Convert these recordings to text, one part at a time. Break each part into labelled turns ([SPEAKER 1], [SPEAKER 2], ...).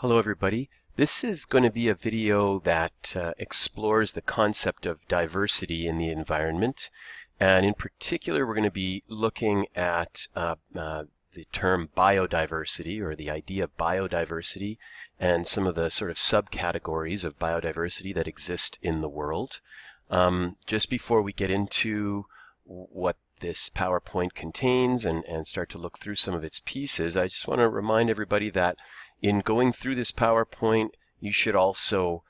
[SPEAKER 1] Hello everybody. This is going to be a video that explores the concept of diversity in the environment, and in particular we're going to be looking at the term biodiversity, or the idea of biodiversity, and some of the sort of subcategories of biodiversity that exist in the world. Just before we get into what this PowerPoint contains and start to look through some of its pieces, I just want to remind everybody that in going through this PowerPoint, you should also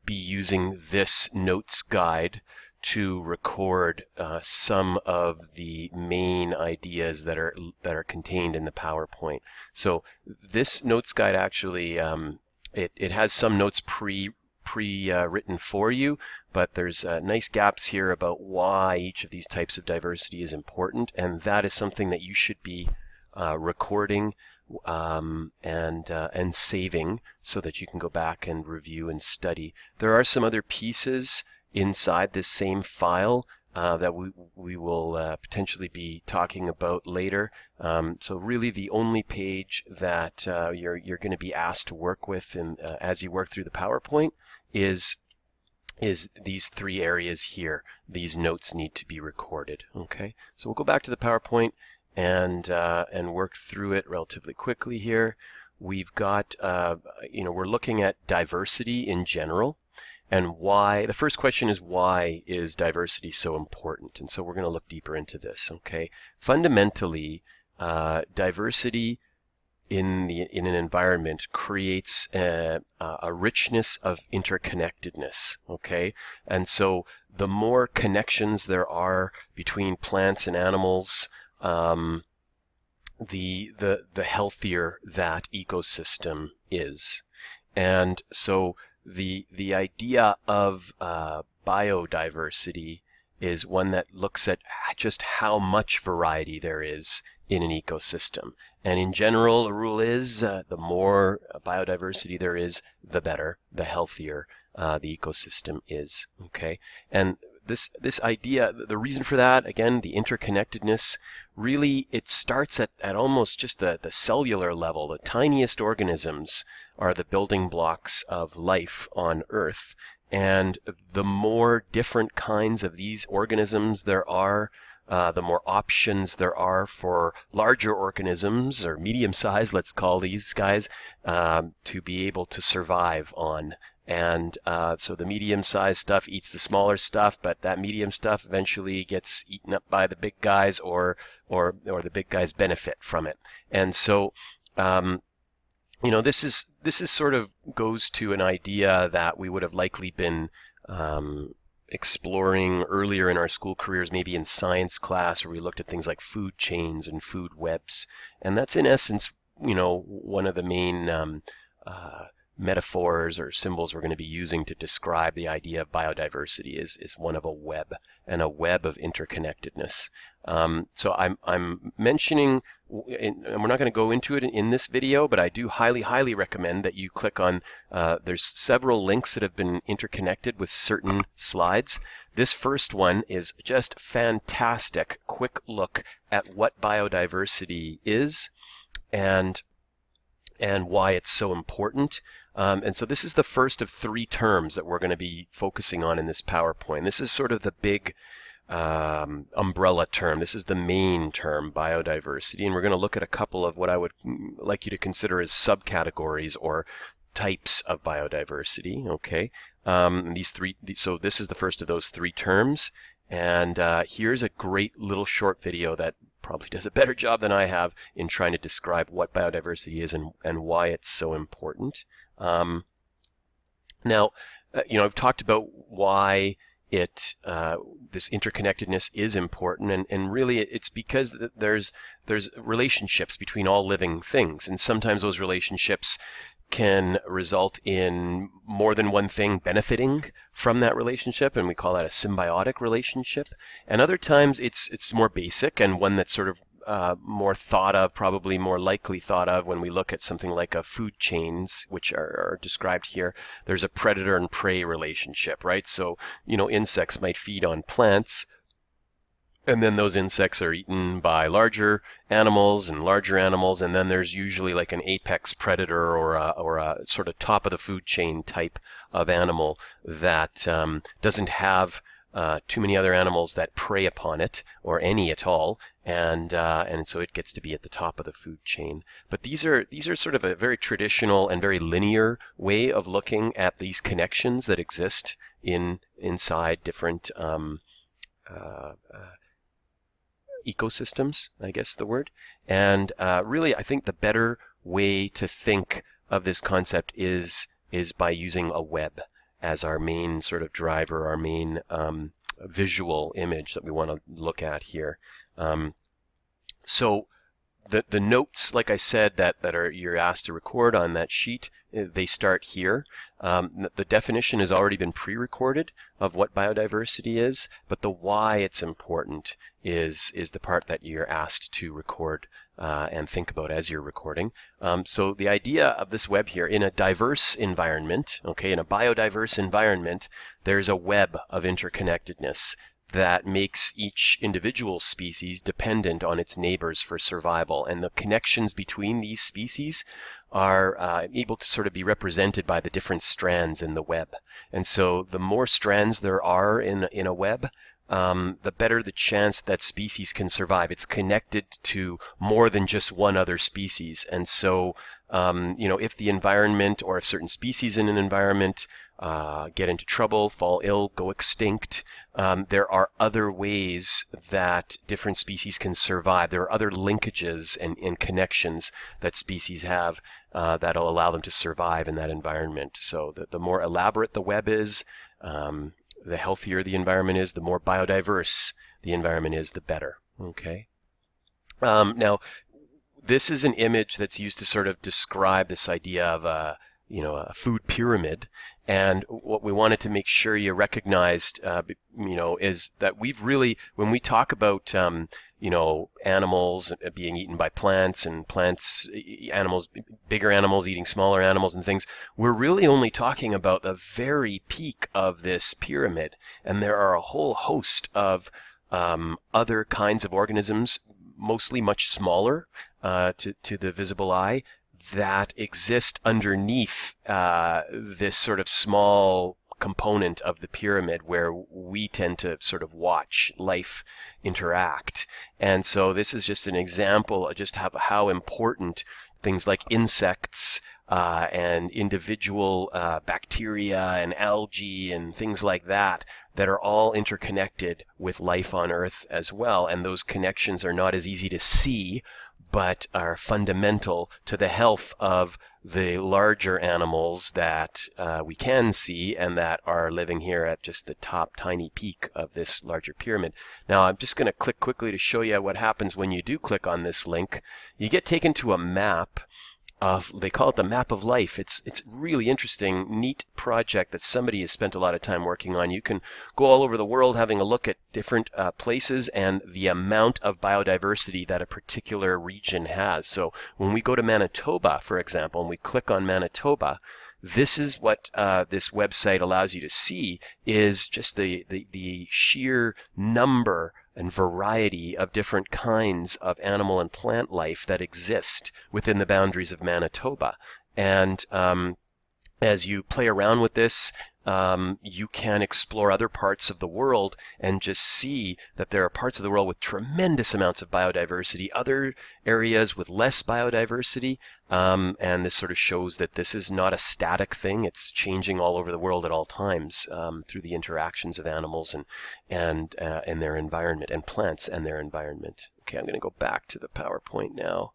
[SPEAKER 1] be using this notes guide to record some of the main ideas that are contained in the PowerPoint. So this notes guide actually it has some notes pre-written for you, but there's nice gaps here about why each of these types of diversity is important, and that is something that you should be recording and saving so that you can go back and review and study. There are some other pieces inside this same file that we will potentially be talking about later. So really the only page that you're going to be asked to work with as you work through the PowerPoint is these three areas here. These notes need to be recorded. Okay, so we'll go back to the PowerPoint and work through it relatively quickly here. We've got, we're looking at diversity in general, and why. The first question is, why is diversity so important? And so we're going to look deeper into this. Okay, fundamentally, diversity in an environment creates a richness of interconnectedness. Okay, and so the more connections there are between plants and animals, the healthier that ecosystem is. And so the idea of biodiversity is one that looks at just how much variety there is in an ecosystem. And in general, the rule is the more biodiversity there is, the better, the healthier the ecosystem is. Okay, and this idea, the reason for that, again, the interconnectedness, really it starts at almost just the cellular level. The tiniest organisms are the building blocks of life on Earth. And the more different kinds of these organisms there are, the more options there are for larger organisms, or medium-sized, let's call these guys, to be able to survive on. And so the medium-sized stuff eats the smaller stuff, but that medium stuff eventually gets eaten up by the big guys, or the big guys benefit from it. And so, this is sort of goes to an idea that we would have likely been exploring earlier in our school careers, maybe in science class, where we looked at things like food chains and food webs. And that's in essence, one of the main metaphors or symbols we're going to be using to describe the idea of biodiversity is one of a web, and a web of interconnectedness. So I'm mentioning, and we're not going to go into it in this video, but I do highly recommend that you click on, there's several links that have been interconnected with certain slides. This first one is just fantastic. Quick look at what biodiversity is and why it's so important. And so this is the first of three terms that we're going to be focusing on in this PowerPoint. This is sort of the big umbrella term. This is the main term, biodiversity. And we're going to look at a couple of what I would like you to consider as subcategories or types of biodiversity. Okay, so this is the first of those three terms. And here's a great little short video that probably does a better job than I have in trying to describe what biodiversity is and why it's so important. Now, I've talked about why this interconnectedness is important, and really it's because there's relationships between all living things, and sometimes those relationships can result in more than one thing benefiting from that relationship, and we call that a symbiotic relationship. And other times it's more basic, and one that's sort of more thought of, probably more likely thought of when we look at something like a food chains, which are described here. There's a predator and prey relationship, right? So, insects might feed on plants, And then those insects are eaten by larger animals, and then there's usually like an apex predator or a sort of top of the food chain type of animal that doesn't have too many other animals that prey upon it, or any at all, and so it gets to be at the top of the food chain. But these are sort of a very traditional and very linear way of looking at these connections that exist inside different ecosystems, I guess the word. And really, I think the better way to think of this concept is by using a web as our main sort of driver, our main visual image that we want to look at here. So the notes, like I said, that you're asked to record on that sheet, they start here. The definition has already been pre-recorded of what biodiversity is, but the why it's important is the part that you're asked to record and think about as you're recording. So the idea of this web here, in a diverse environment, okay, in a biodiverse environment, there's a web of interconnectedness that makes each individual species dependent on its neighbors for survival. And the connections between these species are able to sort of be represented by the different strands in the web. And so the more strands there are in a web, the better the chance that species can survive. It's connected to more than just one other species. And so, if the environment, or if certain species in an environment get into trouble, fall ill, go extinct, there are other ways that different species can survive. There are other linkages and connections that species have that'll allow them to survive in that environment. So the more elaborate the web is, the healthier the environment is, the more biodiverse the environment is, the better. Okay. Now, this is an image that's used to sort of describe this idea of a food pyramid. And what we wanted to make sure you recognized, is that we've really, when we talk about, animals being eaten by plants, and animals, bigger animals eating smaller animals and things, we're really only talking about the very peak of this pyramid. And there are a whole host of other kinds of organisms, mostly much smaller to the visible eye, that exist underneath this sort of small component of the pyramid where we tend to sort of watch life interact. And so this is just an example of just how important things like insects and individual bacteria and algae and things like that are all interconnected with life on Earth as well. And those connections are not as easy to see, but are fundamental to the health of the larger animals that we can see and that are living here at just the top tiny peak of this larger pyramid. Now, I'm just going to click quickly to show you what happens when you do click on this link. You get taken to a map. They call it the map of life. It's really interesting, neat project that somebody has spent a lot of time working on. You can go all over the world having a look at different places and the amount of biodiversity that a particular region has. So when we go to Manitoba, for example, and we click on Manitoba, this is what this website allows you to see, is just the sheer number and variety of different kinds of animal and plant life that exist within the boundaries of Manitoba. And as you play around with this, you can explore other parts of the world and just see that there are parts of the world with tremendous amounts of biodiversity, other areas with less biodiversity, and this sort of shows that this is not a static thing. It's changing all over the world at all times through the interactions of animals and their environment, and plants and their environment. Okay, I'm going to go back to the PowerPoint now.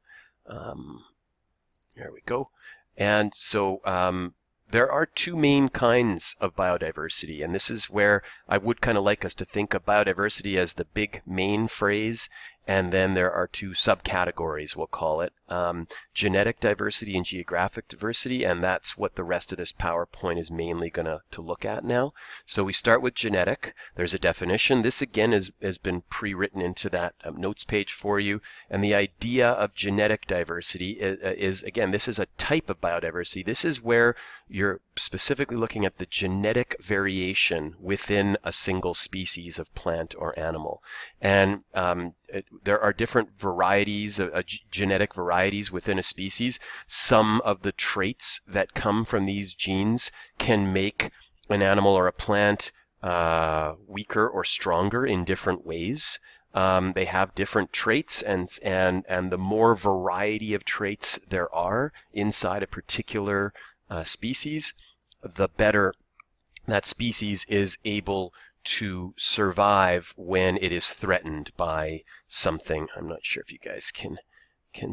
[SPEAKER 1] There we go. And so there are two main kinds of biodiversity, and this is where I would kind of like us to think of biodiversity as the big main phrase, and then there are two subcategories, we'll call it, genetic diversity and geographic diversity, and that's what the rest of this PowerPoint is mainly going to look at now. So we start with genetic. There's a definition. This again has been pre-written into that notes page for you, and the idea of genetic diversity is again, this is a type of biodiversity. This is where you're specifically looking at the genetic variation within a single species of plant or animal. And there are different varieties, genetic varieties within a species. Some of the traits that come from these genes can make an animal or a plant weaker or stronger in different ways. They have different traits, and the more variety of traits there are inside a particular species, the better that species is able to survive when it is threatened by something. I'm not sure if you guys can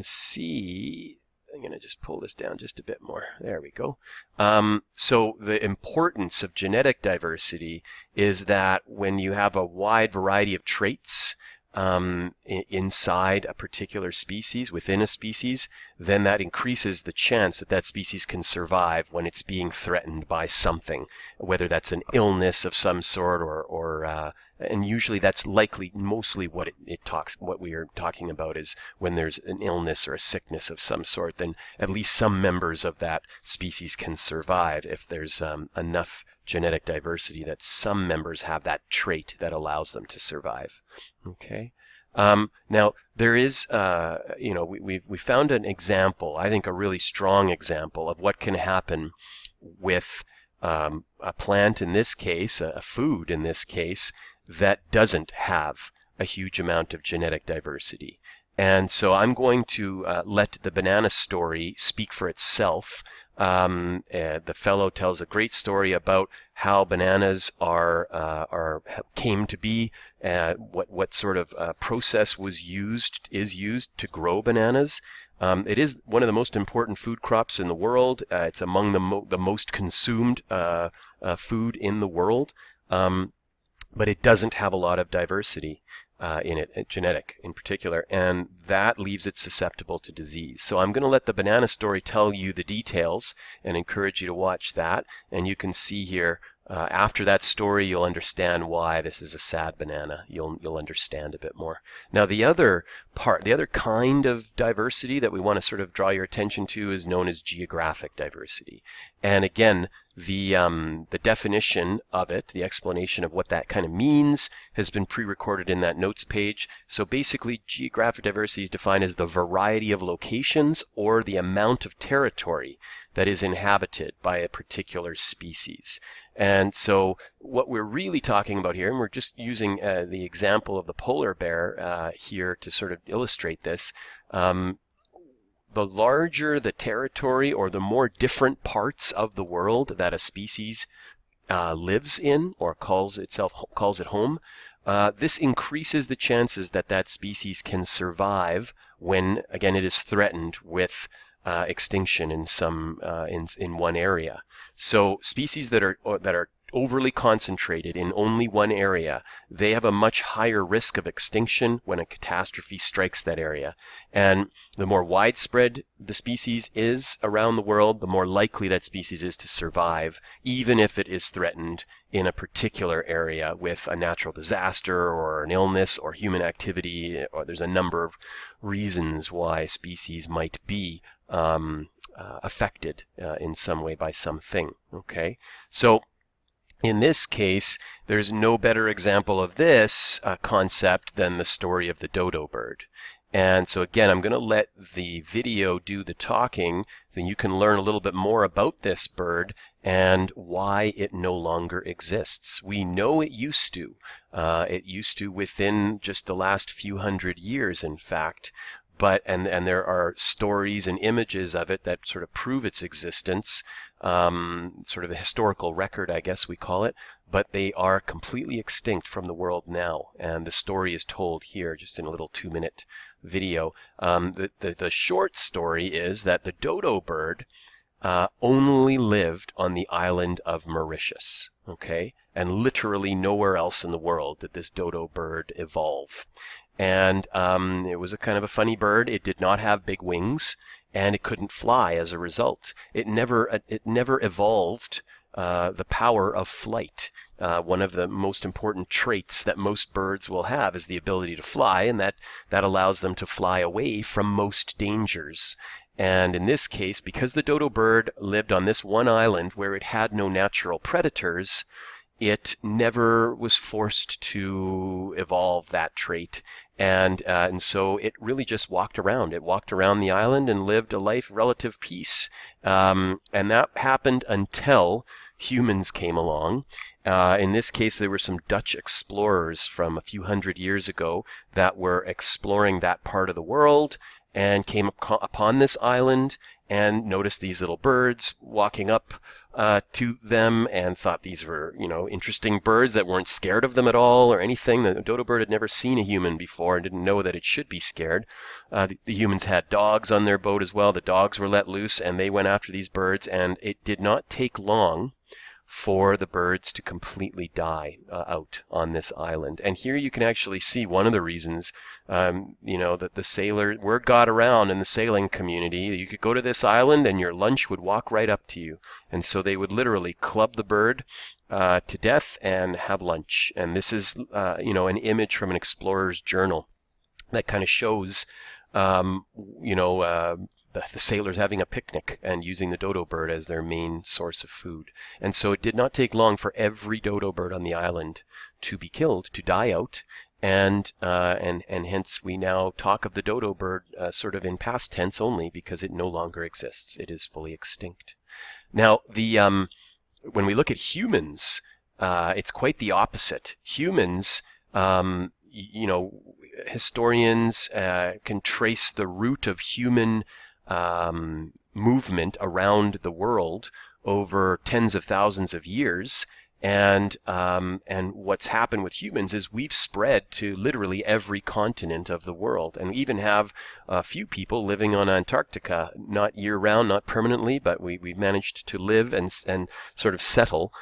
[SPEAKER 1] see. I'm going to just pull this down just a bit more. There we go. So the importance of genetic diversity is that when you have a wide variety of traits inside a particular species, within a species, then that increases the chance that that species can survive when it's being threatened by something, whether that's an illness of some sort and usually that's likely mostly what what we are talking about is when there's an illness or a sickness of some sort, then at least some members of that species can survive if there's enough genetic diversity that some members have that trait that allows them to survive. Okay. Now there is, we found an example, I think a really strong example of what can happen with a plant in this case, a food in this case, that doesn't have a huge amount of genetic diversity. And so I'm going to let the banana story speak for itself. The fellow tells a great story about how bananas came to be, what sort of process is used to grow bananas. It is one of the most important food crops in the world. It's among the most consumed food in the world, but it doesn't have a lot of diversity in it, genetic in particular, and that leaves it susceptible to disease. So I'm going to let the banana story tell you the details and encourage you to watch that, and you can see here after that story you'll understand why this is a sad banana. You'll understand a bit more. Now the other kind of diversity that we want to sort of draw your attention to is known as geographic diversity. And again, the definition of it, the explanation of what that kind of means, has been pre-recorded in that notes page. So basically, geographic diversity is defined as the variety of locations or the amount of territory that is inhabited by a particular species. And so what we're really talking about here, and we're just using the example of the polar bear here to sort of illustrate this, the larger the territory or the more different parts of the world that a species lives in or calls it home, this increases the chances that that species can survive when, again, it is threatened with extinction in one area. So species that are overly concentrated in only one area, they have a much higher risk of extinction when a catastrophe strikes that area. And the more widespread the species is around the world, the more likely that species is to survive, even if it is threatened in a particular area with a natural disaster or an illness or human activity, or there's a number of reasons why species might be affected in some way by something. Okay, so in this case, there's no better example of this concept than the story of the dodo bird. And so again, I'm going to let the video do the talking so you can learn a little bit more about this bird and why it no longer exists. We know it used to. It used to within just the last few hundred years, in fact. And there are stories and images of it that sort of prove its existence, sort of a historical record, I guess we call it, but they are completely extinct from the world now. And the story is told here just in a little 2-minute video. The short story is that the dodo bird only lived on the island of Mauritius, okay? And literally nowhere else in the world did this dodo bird evolve. And it was a kind of a funny bird. It did not have big wings, and it couldn't fly as a result. It never evolved the power of flight. One of the most important traits that most birds will have is the ability to fly, and that allows them to fly away from most dangers. And in this case, because the dodo bird lived on this one island where it had no natural predators, it never was forced to evolve that trait. And so it really just walked around. It walked around the island and lived a life of relative peace. And that happened until humans came along. In this case, there were some Dutch explorers from a few hundred years ago that were exploring that part of the world and came upon this island and noticed these little birds walking up to them and thought these were, interesting birds that weren't scared of them at all or anything. The dodo bird had never seen a human before and didn't know that it should be scared. The humans had dogs on their boat as well. The dogs were let loose and they went after these birds, and it did not take long for the birds to completely die out on this island. And here you can actually see one of the reasons, that the word got around in the sailing community. You could go to this island and your lunch would walk right up to you. And so they would literally club the bird to death and have lunch. And this is, an image from an explorer's journal that kind of shows, the sailors having a picnic and using the dodo bird as their main source of food. And so it did not take long for every dodo bird on the island to be killed, to die out, and hence we now talk of the dodo bird sort of in past tense only because it no longer exists. It is fully extinct. Now, when we look at humans, it's quite the opposite. Humans, historians can trace the root of human movement around the world over tens of thousands of years, and what's happened with humans is we've spread to literally every continent of the world, and we even have a few people living on Antarctica, not year-round, not permanently, but we've managed to live and sort of settle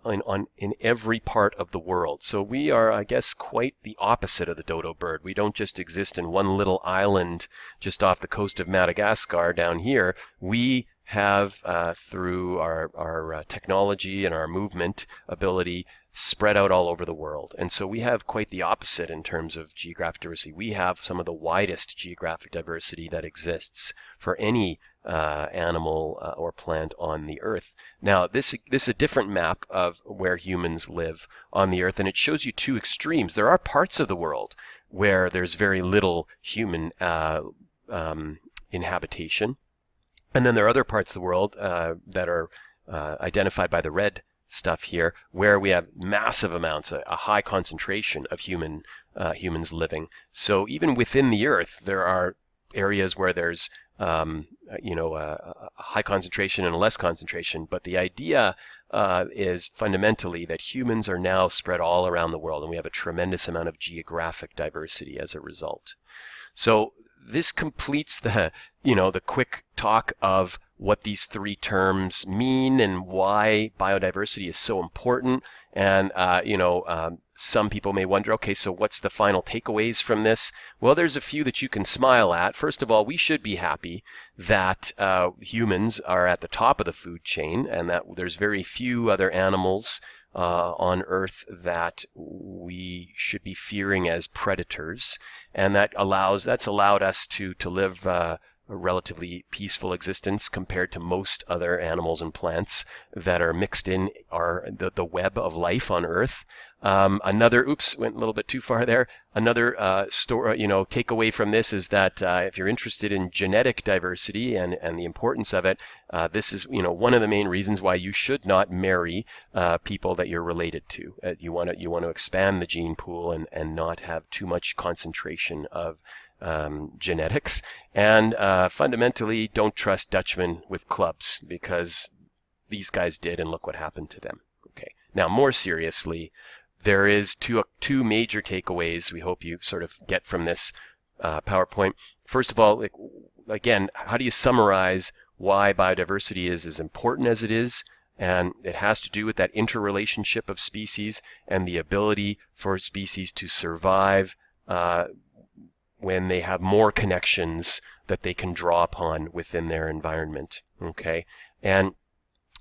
[SPEAKER 1] in every part of the world. So we are, I guess, quite the opposite of the dodo bird. We don't just exist in one little island just off the coast of Madagascar down here. We have, through our technology and our movement ability, spread out all over the world. And so we have quite the opposite in terms of geographic diversity. We have some of the widest geographic diversity that exists for any animal or plant on the earth. Now, this is a different map of where humans live on the earth, and it shows you two extremes. There are parts of the world where there's very little human inhabitation, and then there are other parts of the world that are identified by the red stuff here, where we have massive amounts, a high concentration of humans living. So even within the earth, there are areas where there's a high concentration and a less concentration, but the idea is fundamentally that humans are now spread all around the world, and we have a tremendous amount of geographic diversity as a result. So this completes the quick talk of what these three terms mean and why biodiversity is so important. And some people may wonder, okay, so what's the final takeaways from this? Well, there's a few that you can smile at. First of all, we should be happy that humans are at the top of the food chain, and that there's very few other animals on Earth that we should be fearing as predators, and that's allowed us to live a relatively peaceful existence compared to most other animals and plants that are mixed in the web of life on Earth. Went a little bit too far there. Another takeaway from this is that if you're interested in genetic diversity and the importance of it, this is one of the main reasons why you should not marry people that you're related to. You want to expand the gene pool and not have too much concentration of genetics. And fundamentally, don't trust Dutchmen with clubs, because these guys did, and look what happened to them. Okay. Now, more seriously, there is two major takeaways we hope you sort of get from this PowerPoint. First of all, again, how do you summarize why biodiversity is as important as it is? And it has to do with that interrelationship of species and the ability for species to survive when they have more connections that they can draw upon within their environment. Okay, and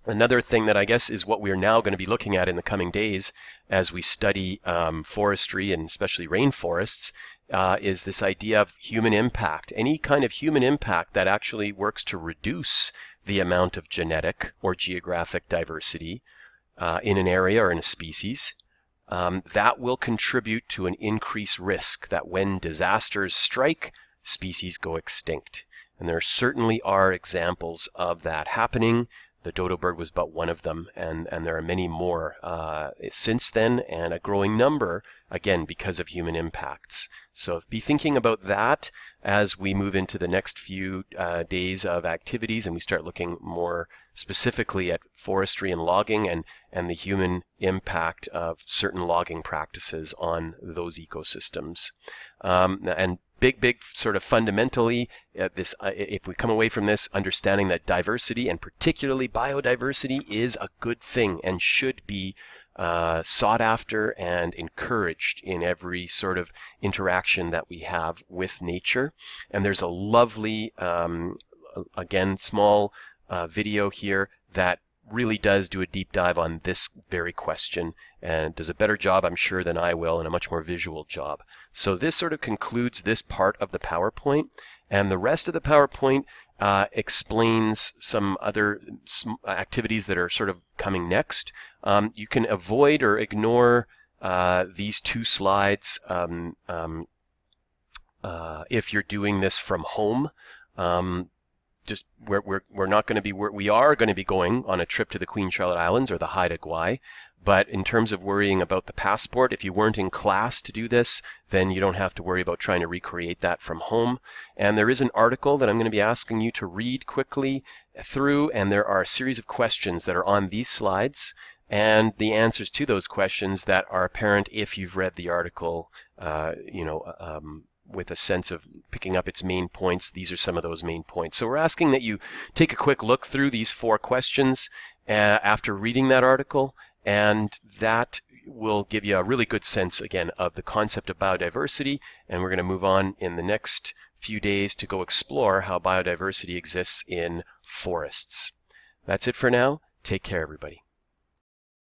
[SPEAKER 1] another thing that I guess is what we're now going to be looking at in the coming days as we study forestry and especially rainforests is this idea of human impact. Any kind of human impact that actually works to reduce the amount of genetic or geographic diversity in an area or in a species, that will contribute to an increased risk that when disasters strike, species go extinct. And there certainly are examples of that happening. The dodo bird was but one of them, and there are many more since then, and a growing number, again, because of human impacts. So be thinking about that as we move into the next few days of activities, and we start looking more specifically at forestry and logging and the human impact of certain logging practices on those ecosystems. And big sort of fundamentally, if we come away from this understanding that diversity, and particularly biodiversity, is a good thing and should be sought after and encouraged in every sort of interaction that we have with nature. And there's a lovely, again, small video here that really does do a deep dive on this very question and does a better job, I'm sure, than I will, and a much more visual job. So this sort of concludes this part of the PowerPoint, and the rest of the PowerPoint explains some other activities that are sort of coming next. You can avoid or ignore these two slides if you're doing this from home. Just we're not going to be, we are going to be going on a trip to the Queen Charlotte Islands or the Haida Gwaii, but in terms of worrying about the passport, if you weren't in class to do this, then you don't have to worry about trying to recreate that from home. And there is an article that I'm going to be asking you to read quickly through, and there are a series of questions that are on these slides and the answers to those questions that are apparent if you've read the article, with a sense of picking up its main points. These are some of those main points. So we're asking that you take a quick look through these 4 questions after reading that article, and that will give you a really good sense, again, of the concept of biodiversity. And we're going to move on in the next few days to go explore how biodiversity exists in forests. That's it for now. Take care, everybody.